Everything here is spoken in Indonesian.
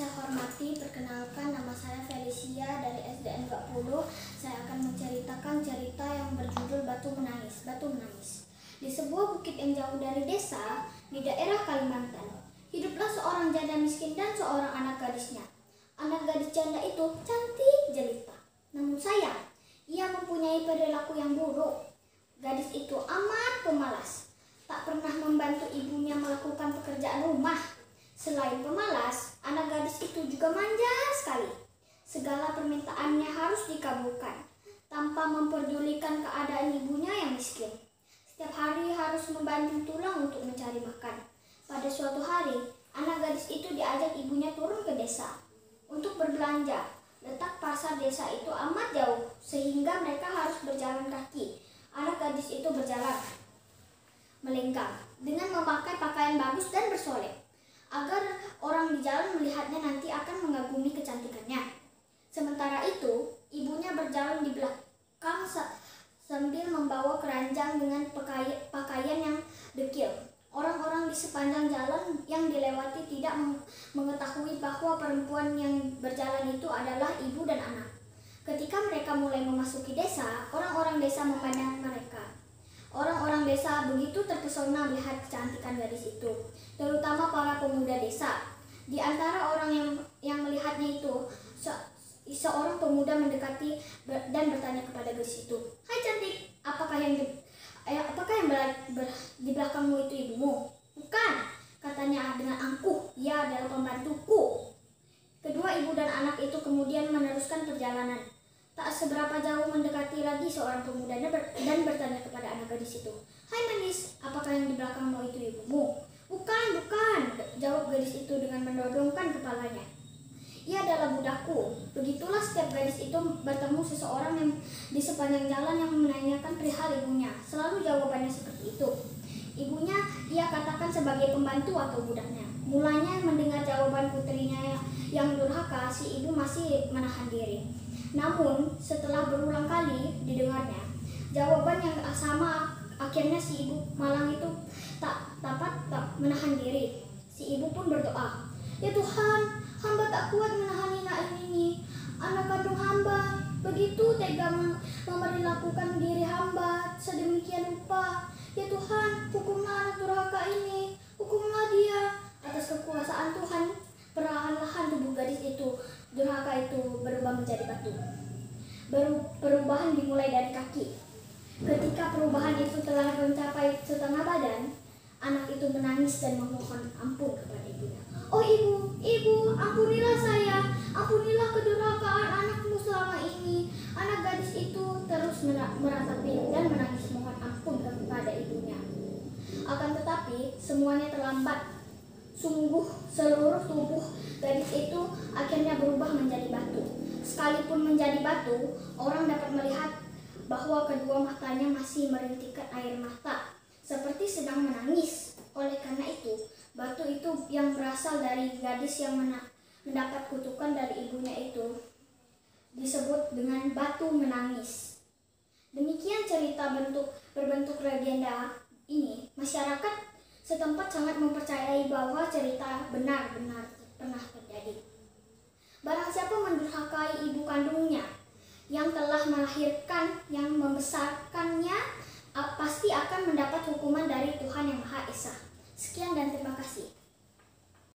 saya hormati, perkenalkan nama saya Felicia dari SDN 20. Saya akan menceritakan cerita yang berjudul Batu Menangis. Batu menangis. Di sebuah bukit yang jauh dari desa di daerah Kalimantan, hiduplah seorang janda miskin dan seorang anak gadisnya. Anak gadis janda itu cantik jelita, namun sayang, ia mempunyai perilaku yang buruk. Gadis itu amat pemalas, tak pernah membantu ibunya melakukan pekerjaan rumah. Selain pemalas, anak gadis itu juga manja sekali. Segala permintaannya harus dikabulkan, tanpa memperdulikan keadaan ibunya yang miskin. Setiap hari harus membanting tulang untuk mencari makan. Pada suatu hari, anak gadis itu diajak ibunya turun ke desa untuk berbelanja. Letak pasar desa itu amat jauh, sehingga mereka harus berjalan kaki. Anak gadis itu berjalan melenggang dengan memakai pakaian bagus dan bersolek, agar orang di jalan melihatnya nanti akan mengagumi kecantikannya. Sementara itu, ibunya berjalan di belakang sambil membawa keranjang dengan pakaian yang dekil. Orang-orang di sepanjang jalan yang dilewati tidak mengetahui bahwa perempuan yang berjalan itu adalah ibu dan anak. Ketika mereka mulai memasuki desa, orang-orang desa memandang mereka. Orang-orang desa begitu terpesona melihat kecantikan gadis itu, terutama para pemuda desa. Di antara orang yang melihatnya itu, seorang pemuda mendekati dan bertanya kepada gadis itu, "Hai cantik, apakah yang di belakangmu itu ibumu?" "Bukan," katanya dengan angkuh, "ia adalah pembantuku." Kedua ibu dan anak itu kemudian meneruskan perjalanan. Tak seberapa jauh mendekati lagi seorang pemuda dan bertanya kepada anak gadis itu, "Hai manis, apakah yang di belakangmu itu ibumu?" Bukan," jawab gadis itu dengan mendongakkan kepalanya. "Ia adalah budakku." Begitulah setiap gadis itu bertemu seseorang yang di sepanjang jalan yang menanyakan perihal ibunya. Selalu jawabannya seperti itu. Ibunya ia katakan sebagai pembantu atau budaknya. Mulanya mendengar jawaban putrinya yang durhaka, si ibu masih menahan diri. Namun, setelah berulang kali didengarnya jawaban yang sama, akhirnya si ibu malang itu tak dapat menahan diri. Si ibu pun berdoa, "Ya Tuhan, hamba tak kuat menahani anak ini. Anak kandung hamba begitu tega memperlakukan diri hamba sedemikian rupa. Ya Tuhan, hukumlah anak durhaka ini, hukumlah dia." Atas kekuasaan Tuhan, perlahan-lahan tubuh gadis itu durhaka itu berubah menjadi batu. Perubahan dimulai dari kaki. Ketika perubahan itu telah mencapai setengah badan, anak itu menangis dan memohon ampun kepada ibunya. "Oh ibu, ampunilah saya, ampunilah kedurhakaan anakmu selama ini." Anak gadis itu terus meratapi dan menangis mohon ampun kepada ibunya. Akan tetapi semuanya terlambat. Sungguh seluruh tubuh gadis itu akhirnya berubah menjadi batu. Sekalipun menjadi batu, orang dapat melihat bahwa kedua matanya masih merintikkan air mata, seperti sedang menangis. Oleh karena itu, batu itu yang berasal dari gadis yang mendapat kutukan dari ibunya itu disebut dengan batu menangis. Demikian cerita berbentuk legenda ini. Masyarakat setempat sangat mempercayai bahwa cerita benar-benar pernah terjadi. Barang siapa mendurhakai ibu kandungnya yang telah melahirkan, yang membesarkannya, pasti akan mendapat hukuman dari Tuhan Yang Maha Esa. Sekian dan terima kasih.